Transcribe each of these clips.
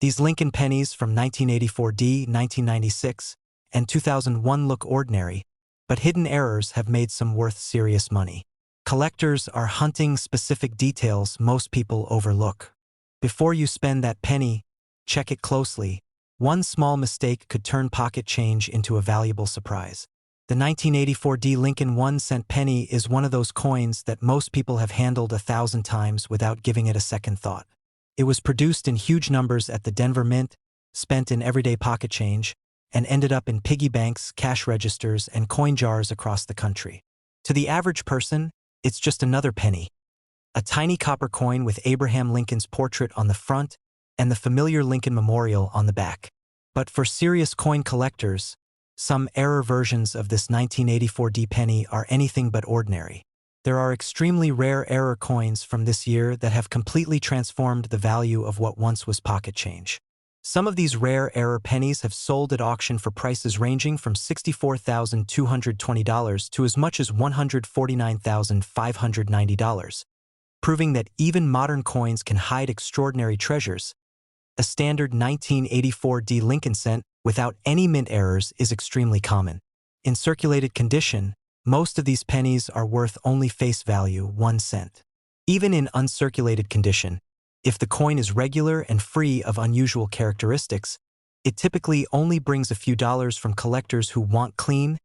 These Lincoln pennies from 1984D, 1996, and 2001 look ordinary, but hidden errors have made some worth serious money. Collectors are hunting specific details most people overlook. Before you spend that penny, check it closely. One small mistake could turn pocket change into a valuable surprise. The 1984D Lincoln 1-cent penny is one of those coins that most people have handled 1,000 times without giving it a second thought. It was produced in huge numbers at the Denver Mint, spent in everyday pocket change, and ended up in piggy banks, cash registers, and coin jars across the country. To the average person, it's just another penny. A tiny copper coin with Abraham Lincoln's portrait on the front and the familiar Lincoln Memorial on the back. But for serious coin collectors, some error versions of this 1984D penny are anything but ordinary. There are extremely rare error coins from this year that have completely transformed the value of what once was pocket change. Some of these rare error pennies have sold at auction for prices ranging from $64,220 to as much as $149,590, proving that even modern coins can hide extraordinary treasures. A standard 1984D Lincoln cent without any mint errors is extremely common. In circulated condition, most of these pennies are worth only face value 1 cent. Even in uncirculated condition, if the coin is regular and free of unusual characteristics, it typically only brings a few dollars from collectors who want clean,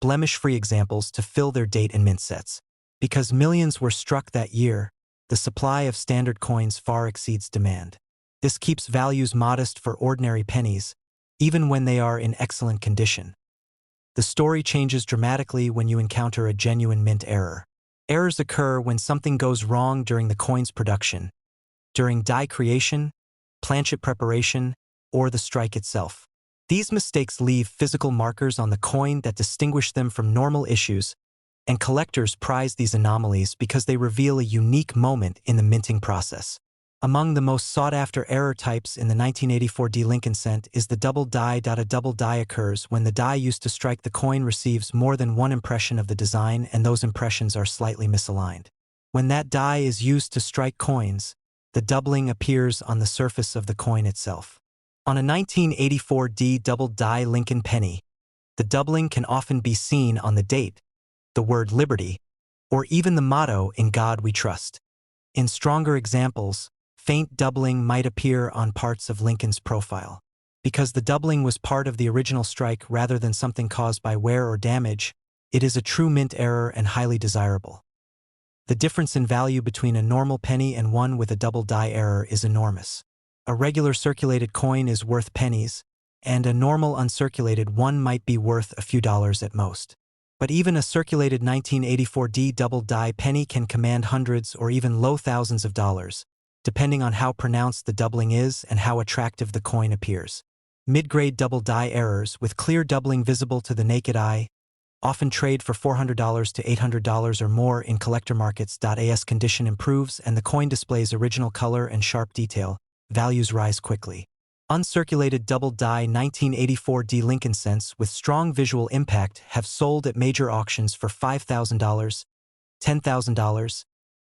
blemish-free examples to fill their date and mint sets. Because millions were struck that year, the supply of standard coins far exceeds demand. This keeps values modest for ordinary pennies, even when they are in excellent condition. The story changes dramatically when you encounter a genuine mint error. Errors occur when something goes wrong during the coin's production, during die creation, planchet preparation, or the strike itself. These mistakes leave physical markers on the coin that distinguish them from normal issues, and collectors prize these anomalies because they reveal a unique moment in the minting process. Among the most sought-after error types in the 1984D Lincoln cent is the double die. A double die occurs when the die used to strike the coin receives more than one impression of the design and those impressions are slightly misaligned. When that die is used to strike coins, the doubling appears on the surface of the coin itself. On a 1984D double die Lincoln penny, the doubling can often be seen on the date, the word Liberty, or even the motto "In God We Trust." In stronger examples, faint doubling might appear on parts of Lincoln's profile. Because the doubling was part of the original strike rather than something caused by wear or damage, it is a true mint error and highly desirable. The difference in value between a normal penny and one with a double die error is enormous. A regular circulated coin is worth pennies, and a normal uncirculated one might be worth a few dollars at most. But even a circulated 1984D double die penny can command hundreds or even low thousands of dollars, depending on how pronounced the doubling is and how attractive the coin appears. Mid-grade double die errors with clear doubling visible to the naked eye often trade for $400 to $800 or more in collector markets. As condition improves and the coin displays original color and sharp detail, values rise quickly. Uncirculated double die 1984D Lincoln cents with strong visual impact have sold at major auctions for $5,000, $10,000,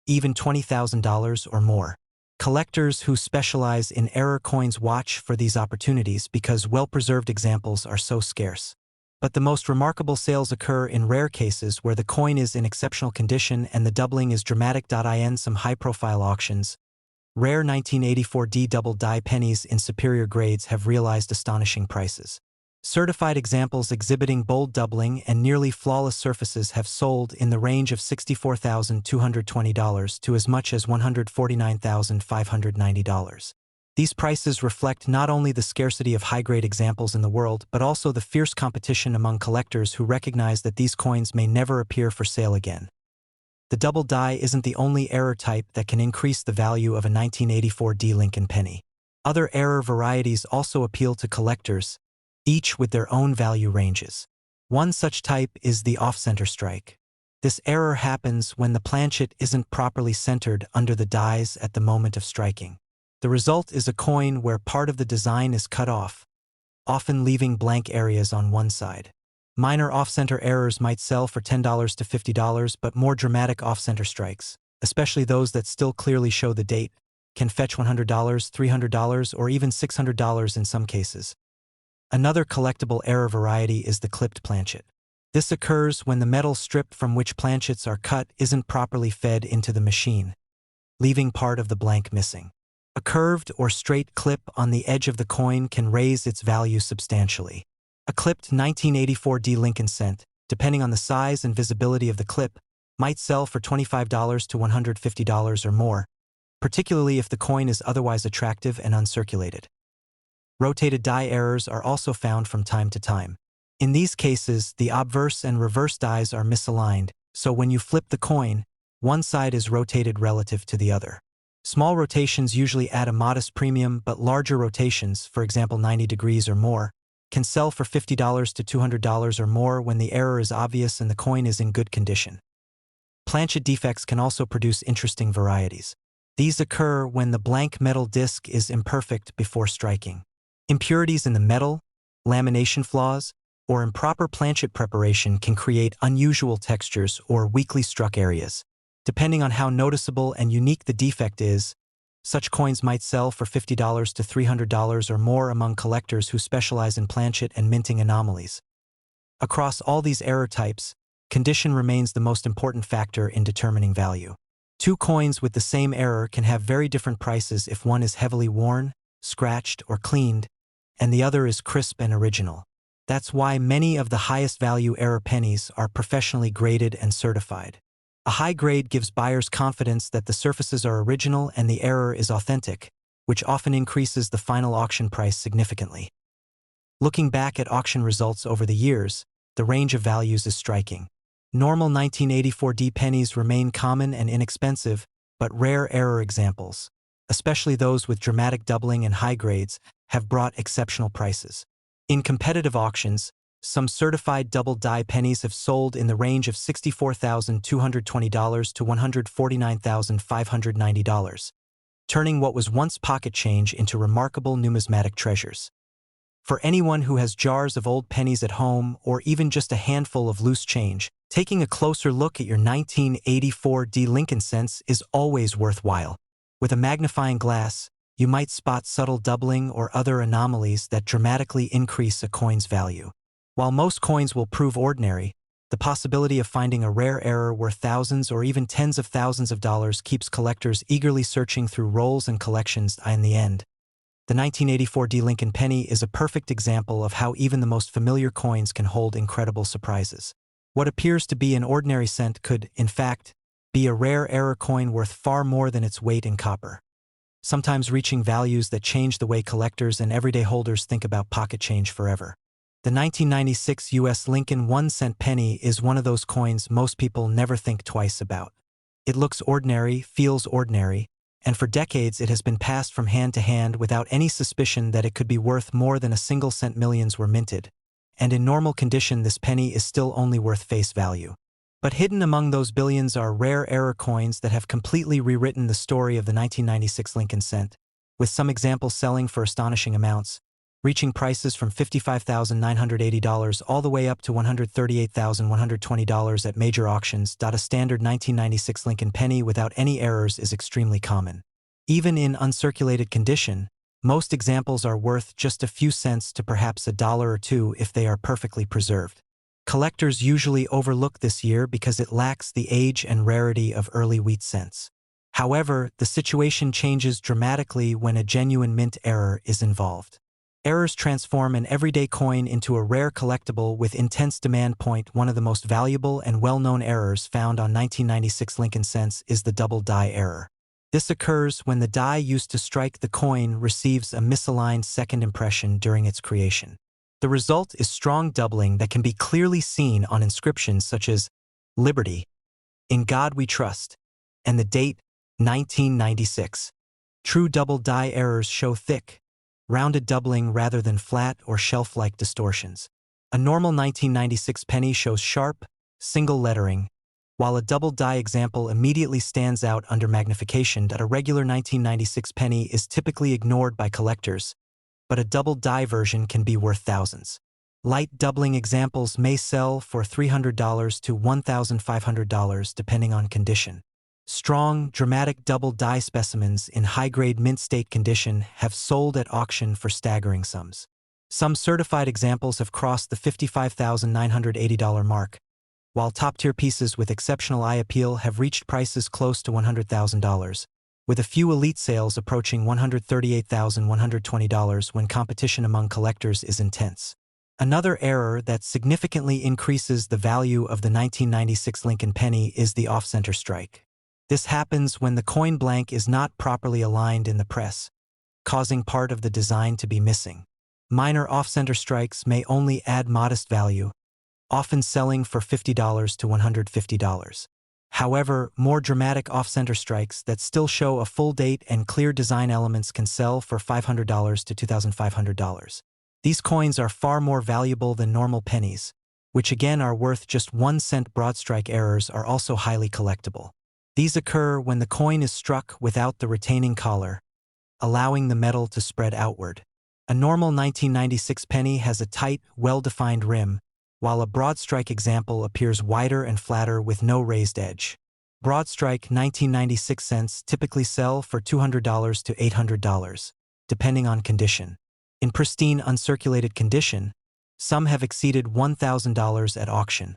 even $20,000 or more. Collectors who specialize in error coins watch for these opportunities because well-preserved examples are so scarce. But the most remarkable sales occur in rare cases where the coin is in exceptional condition and the doubling is dramatic. In some high-profile auctions, rare 1984D double die pennies in superior grades have realized astonishing prices. Certified examples exhibiting bold doubling and nearly flawless surfaces have sold in the range of $64,220 to as much as $149,590. These prices reflect not only the scarcity of high-grade examples in the world, but also the fierce competition among collectors who recognize that these coins may never appear for sale again. The double die isn't the only error type that can increase the value of a 1984D Lincoln penny. Other error varieties also appeal to collectors, each with their own value ranges. One such type is the off-center strike. This error happens when the planchet isn't properly centered under the dies at the moment of striking. The result is a coin where part of the design is cut off, often leaving blank areas on one side. Minor off-center errors might sell for $10 to $50, but more dramatic off-center strikes, especially those that still clearly show the date, can fetch $100, $300, or even $600 in some cases. Another collectible error variety is the clipped planchet. This occurs when the metal strip from which planchets are cut isn't properly fed into the machine, leaving part of the blank missing. A curved or straight clip on the edge of the coin can raise its value substantially. A clipped 1984 D Lincoln cent, depending on the size and visibility of the clip, might sell for $25 to $150 or more, particularly if the coin is otherwise attractive and uncirculated. Rotated die errors are also found from time to time. In these cases, the obverse and reverse dies are misaligned, so when you flip the coin, one side is rotated relative to the other. Small rotations usually add a modest premium, but larger rotations, for example 90 degrees or more, can sell for $50 to $200 or more when the error is obvious and the coin is in good condition. Planchet defects can also produce interesting varieties. These occur when the blank metal disc is imperfect before striking. Impurities in the metal, lamination flaws, or improper planchet preparation can create unusual textures or weakly struck areas. Depending on how noticeable and unique the defect is, such coins might sell for $50 to $300 or more among collectors who specialize in planchet and minting anomalies. Across all these error types, condition remains the most important factor in determining value. Two coins with the same error can have very different prices if one is heavily worn, scratched, or cleaned, and the other is crisp and original. That's why many of the highest value error pennies are professionally graded and certified. A high grade gives buyers confidence that the surfaces are original and the error is authentic, which often increases the final auction price significantly. Looking back at auction results over the years, the range of values is striking. Normal 1984 D pennies remain common and inexpensive, but rare error examples, especially those with dramatic doubling and high grades, have brought exceptional prices. In competitive auctions, some certified double die pennies have sold in the range of $64,220 to $149,590, turning what was once pocket change into remarkable numismatic treasures. For anyone who has jars of old pennies at home or even just a handful of loose change, taking a closer look at your 1984 D Lincoln cents is always worthwhile. With a magnifying glass, you might spot subtle doubling or other anomalies that dramatically increase a coin's value. While most coins will prove ordinary, the possibility of finding a rare error worth thousands or even tens of thousands of dollars keeps collectors eagerly searching through rolls and collections. In the end, the 1984 D Lincoln penny is a perfect example of how even the most familiar coins can hold incredible surprises. What appears to be an ordinary cent could, in fact, be a rare error coin worth far more than its weight in copper, sometimes reaching values that change the way collectors and everyday holders think about pocket change forever. The 1996 U.S. Lincoln 1-cent penny is one of those coins most people never think twice about. It looks ordinary, feels ordinary, and for decades it has been passed from hand to hand without any suspicion that it could be worth more than a single cent. Millions were minted, and in normal condition this penny is still only worth face value. But hidden among those billions are rare error coins that have completely rewritten the story of the 1996 Lincoln cent, with some examples selling for astonishing amounts, reaching prices from $55,980 all the way up to $138,120 at major auctions. A standard 1996 Lincoln penny without any errors is extremely common. Even in uncirculated condition, most examples are worth just a few cents to perhaps $1 or $2 if they are perfectly preserved. Collectors usually overlook this year because it lacks the age and rarity of early wheat cents. However, the situation changes dramatically when a genuine mint error is involved. Errors transform an everyday coin into a rare collectible with intense demand. One of the most valuable and well-known errors found on 1996 Lincoln cents is the double die error. This occurs when the die used to strike the coin receives a misaligned second impression during its creation. The result is strong doubling that can be clearly seen on inscriptions such as Liberty, In God We Trust, and the date 1996. True double die errors show thick, rounded doubling rather than flat or shelf-like distortions. A normal 1996 penny shows sharp, single lettering, while a double die example immediately stands out under magnification. A regular 1996 penny is typically ignored by collectors, but a double die version can be worth thousands. Light doubling examples may sell for $300 to $1,500 depending on condition. Strong, dramatic double die specimens in high-grade mint state condition have sold at auction for staggering sums. Some certified examples have crossed the $55,980 mark, while top-tier pieces with exceptional eye appeal have reached prices close to $100,000, with a few elite sales approaching $138,120 when competition among collectors is intense. Another error that significantly increases the value of the 1996 Lincoln penny is the off-center strike. This happens when the coin blank is not properly aligned in the press, causing part of the design to be missing. Minor off-center strikes may only add modest value, often selling for $50 to $150. However, more dramatic off-center strikes that still show a full date and clear design elements can sell for $500 to $2,500. These coins are far more valuable than normal pennies, which again are worth just 1 cent. Broad strike errors are also highly collectible. These occur when the coin is struck without the retaining collar, allowing the metal to spread outward. A normal 1996 penny has a tight, well-defined rim, while a broad strike example appears wider and flatter with no raised edge. Broad strike 1996 cents typically sell for $200 to $800, depending on condition. In pristine uncirculated condition, some have exceeded $1,000 at auction.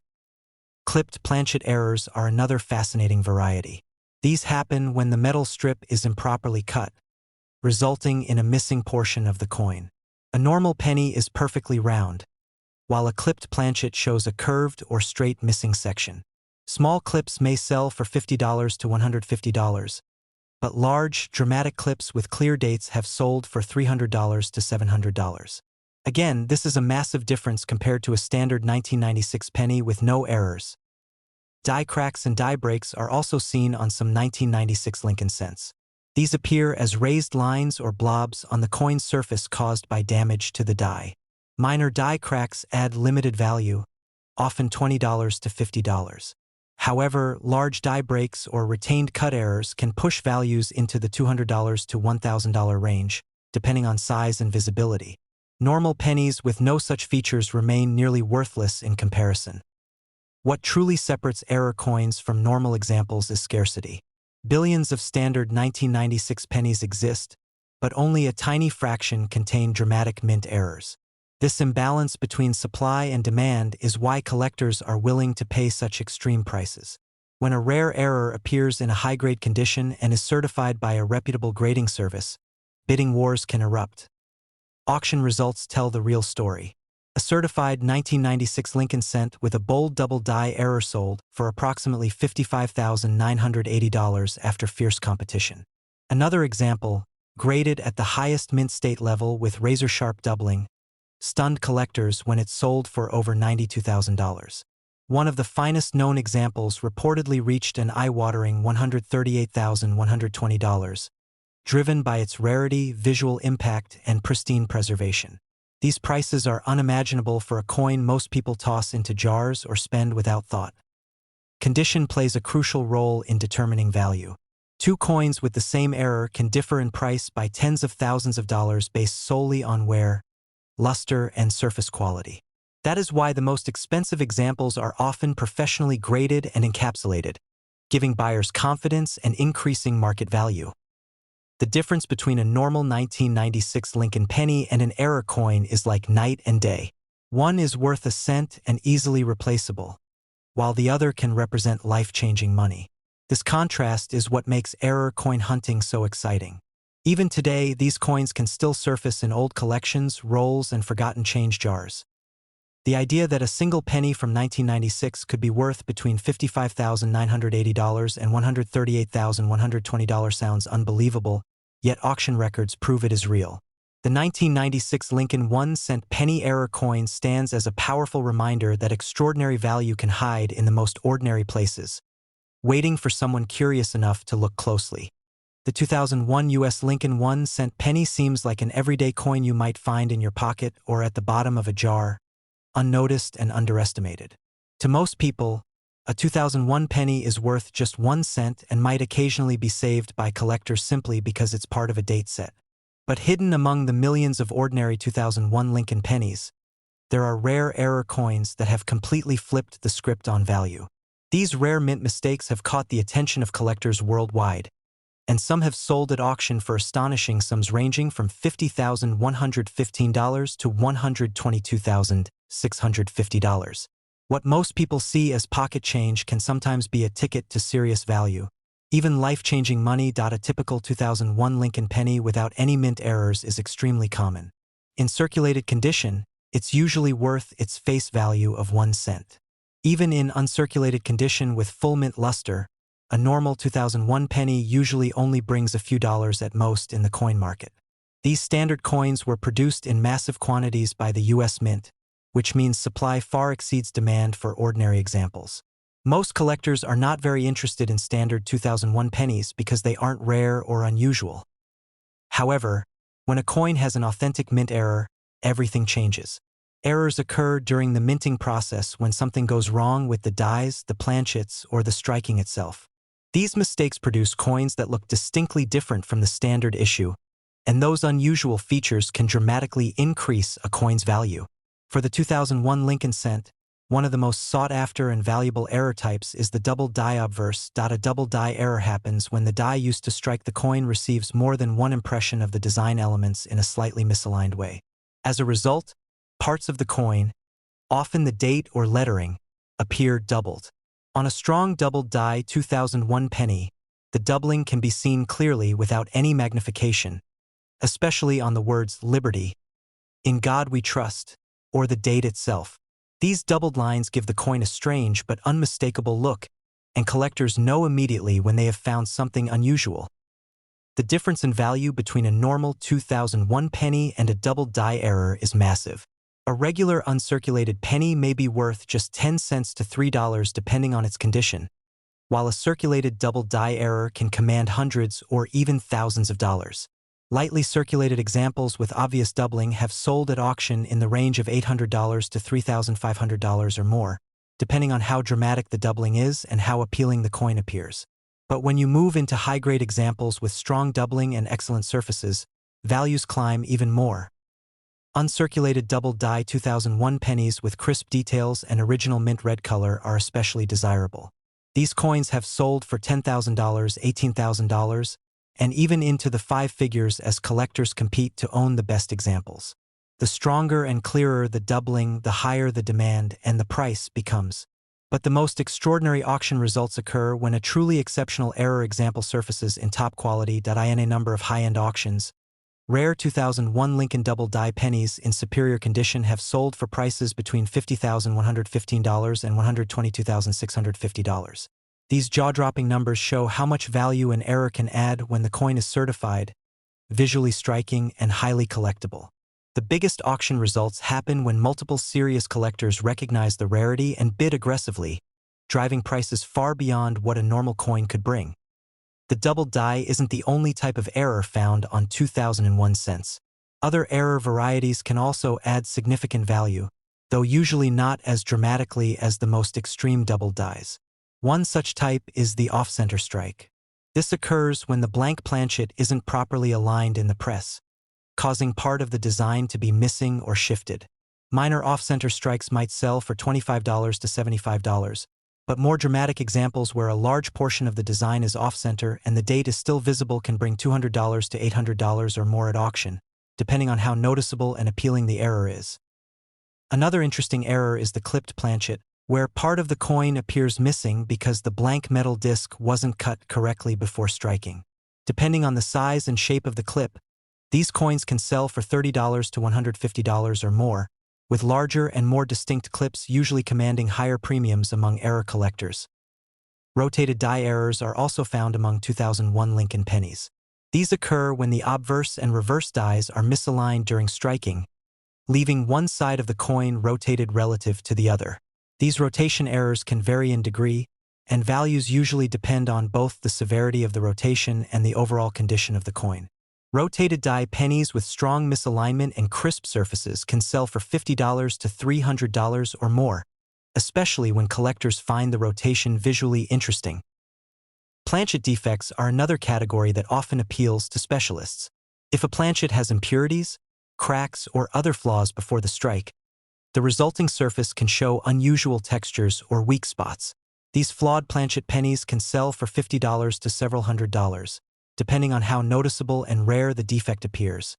Clipped planchet errors are another fascinating variety. These happen when the metal strip is improperly cut, resulting in a missing portion of the coin. A normal penny is perfectly round, while a clipped planchet shows a curved or straight missing section. Small clips may sell for $50 to $150, but large, dramatic clips with clear dates have sold for $300 to $700. Again, this is a massive difference compared to a standard 1996 penny with no errors. Die cracks and die breaks are also seen on some 1996 Lincoln cents. These appear as raised lines or blobs on the coin's surface caused by damage to the die. Minor die cracks add limited value, often $20 to $50. However, large die breaks or retained cut errors can push values into the $200 to $1,000 range, depending on size and visibility. Normal pennies with no such features remain nearly worthless in comparison. What truly separates error coins from normal examples is scarcity. Billions of standard 1996 pennies exist, but only a tiny fraction contain dramatic mint errors. This imbalance between supply and demand is why collectors are willing to pay such extreme prices. When a rare error appears in a high-grade condition and is certified by a reputable grading service, bidding wars can erupt. Auction results tell the real story. A certified 1996 Lincoln cent with a bold double die error sold for approximately $55,980 after fierce competition. Another example, graded at the highest mint state level with razor-sharp doubling, stunned collectors when it sold for over $92,000. One of the finest known examples reportedly reached an eye-watering $138,120, driven by its rarity, visual impact, and pristine preservation. These prices are unimaginable for a coin most people toss into jars or spend without thought. Condition plays a crucial role in determining value. Two coins with the same error can differ in price by tens of thousands of dollars based solely on wear, luster, and surface quality. That is why the most expensive examples are often professionally graded and encapsulated, giving buyers confidence and increasing market value. The difference between a normal 1996 Lincoln penny and an error coin is like night and day. One is worth a cent and easily replaceable, while the other can represent life-changing money. This contrast is what makes error coin hunting so exciting. Even today, these coins can still surface in old collections, rolls, and forgotten change jars. The idea that a single penny from 1996 could be worth between $55,980 and $138,120 sounds unbelievable, yet auction records prove it is real. The 1996 Lincoln 1-cent penny error coin stands as a powerful reminder that extraordinary value can hide in the most ordinary places, waiting for someone curious enough to look closely. The 2001 U.S. Lincoln 1-cent penny seems like an everyday coin you might find in your pocket or at the bottom of a jar, unnoticed and underestimated. To most people, a 2001 penny is worth just 1 cent and might occasionally be saved by collectors simply because it's part of a date set. But hidden among the millions of ordinary 2001 Lincoln pennies, there are rare error coins that have completely flipped the script on value. These rare mint mistakes have caught the attention of collectors worldwide, and some have sold at auction for astonishing sums ranging from $50,115 to $122,650. What most people see as pocket change can sometimes be a ticket to serious value. Even life-changing money. A typical 2001 Lincoln penny without any mint errors is extremely common. In circulated condition, it's usually worth its face value of 1 cent. Even in uncirculated condition with full mint luster, a normal 2001 penny usually only brings a few dollars at most in the coin market. These standard coins were produced in massive quantities by the U.S. Mint, which means supply far exceeds demand for ordinary examples. Most collectors are not very interested in standard 2001 pennies because they aren't rare or unusual. However, when a coin has an authentic mint error, everything changes. Errors occur during the minting process when something goes wrong with the dies, the planchets, or the striking itself. These mistakes produce coins that look distinctly different from the standard issue, and those unusual features can dramatically increase a coin's value. For the 2001 Lincoln cent, one of the most sought-after and valuable error types is the double die obverse. A double die error happens when the die used to strike the coin receives more than one impression of the design elements in a slightly misaligned way. As a result, parts of the coin, often the date or lettering, appear doubled. On a strong double die 2001 penny, the doubling can be seen clearly without any magnification, especially on the words Liberty, In God We Trust, or the date itself. These doubled lines give the coin a strange but unmistakable look, and collectors know immediately when they have found something unusual. The difference in value between a normal 2001 penny and a double die error is massive. A regular uncirculated penny may be worth just 10 cents to $3 depending on its condition, while a circulated double die error can command hundreds or even thousands of dollars. Lightly circulated examples with obvious doubling have sold at auction in the range of $800 to $3,500 or more, depending on how dramatic the doubling is and how appealing the coin appears. But when you move into high-grade examples with strong doubling and excellent surfaces, values climb even more. Uncirculated double die 2001 pennies with crisp details and original mint red color are especially desirable. These coins have sold for $10,000, $18,000, and even into the 5 figures as collectors compete to own the best examples. The stronger and clearer the doubling, the higher the demand and the price becomes. But the most extraordinary auction results occur when a truly exceptional error example surfaces in top quality. In a number of high-end auctions, rare 2001 Lincoln double die pennies in superior condition have sold for prices between $50,115 and $122,650. These jaw-dropping numbers show how much value an error can add when the coin is certified, visually striking, and highly collectible. The biggest auction results happen when multiple serious collectors recognize the rarity and bid aggressively, driving prices far beyond what a normal coin could bring. The double die isn't the only type of error found on 2001 cents. Other error varieties can also add significant value, though usually not as dramatically as the most extreme double dies. One such type is the off-center strike. This occurs when the blank planchet isn't properly aligned in the press, causing part of the design to be missing or shifted. Minor off-center strikes might sell for $25 to $75, but more dramatic examples where a large portion of the design is off-center and the date is still visible can bring $200 to $800 or more at auction, depending on how noticeable and appealing the error is. Another interesting error is the clipped planchet, where part of the coin appears missing because the blank metal disc wasn't cut correctly before striking. Depending on the size and shape of the clip, these coins can sell for $30 to $150 or more, with larger and more distinct clips usually commanding higher premiums among error collectors. Rotated die errors are also found among 2001 Lincoln pennies. These occur when the obverse and reverse dies are misaligned during striking, leaving one side of the coin rotated relative to the other. These rotation errors can vary in degree, and values usually depend on both the severity of the rotation and the overall condition of the coin. Rotated die pennies with strong misalignment and crisp surfaces can sell for $50 to $300 or more, especially when collectors find the rotation visually interesting. Planchet defects are another category that often appeals to specialists. If a planchet has impurities, cracks, or other flaws before the strike, the resulting surface can show unusual textures or weak spots. These flawed planchet pennies can sell for $50 to several $100s, depending on how noticeable and rare the defect appears.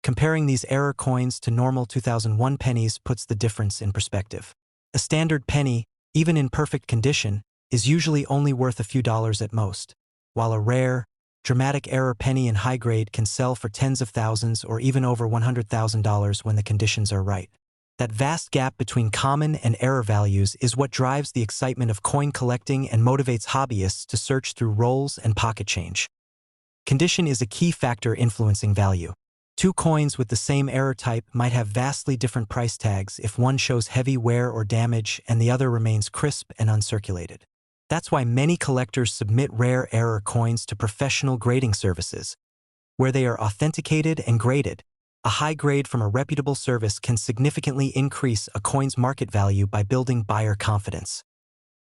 Comparing these error coins to normal 2001 pennies puts the difference in perspective. A standard penny, even in perfect condition, is usually only worth a few dollars at most, while a rare, dramatic error penny in high grade can sell for tens of thousands or even over $100,000 when the conditions are right. That vast gap between common and error values is what drives the excitement of coin collecting and motivates hobbyists to search through rolls and pocket change. Condition is a key factor influencing value. Two coins with the same error type might have vastly different price tags if one shows heavy wear or damage and the other remains crisp and uncirculated. That's why many collectors submit rare error coins to professional grading services, where they are authenticated and graded. A high grade from a reputable service can significantly increase a coin's market value by building buyer confidence.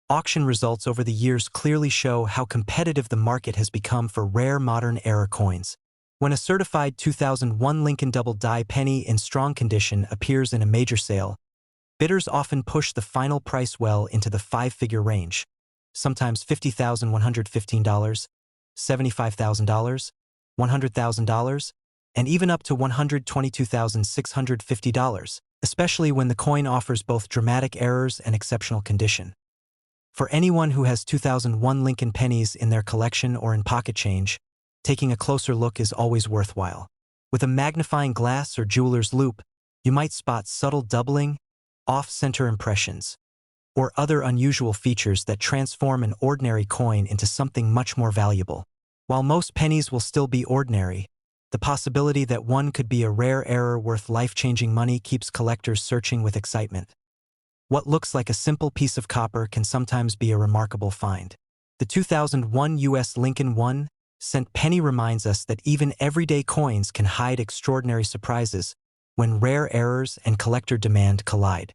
Auction results over the years clearly show how competitive the market has become for rare modern error coins. When a certified 2001 Lincoln Double Die penny in strong condition appears in a major sale, bidders often push the final price well into the five-figure range, sometimes $50,115, $75,000, $100,000, and even up to $122,650, especially when the coin offers both dramatic errors and exceptional condition. For anyone who has 2001 Lincoln pennies in their collection or in pocket change, taking a closer look is always worthwhile. With a magnifying glass or jeweler's loupe, you might spot subtle doubling, off-center impressions, or other unusual features that transform an ordinary coin into something much more valuable. While most pennies will still be ordinary, the possibility that one could be a rare error worth life-changing money keeps collectors searching with excitement. What looks like a simple piece of copper can sometimes be a remarkable find. The 2001 U.S. Lincoln 1-cent penny reminds us that even everyday coins can hide extraordinary surprises when rare errors and collector demand collide.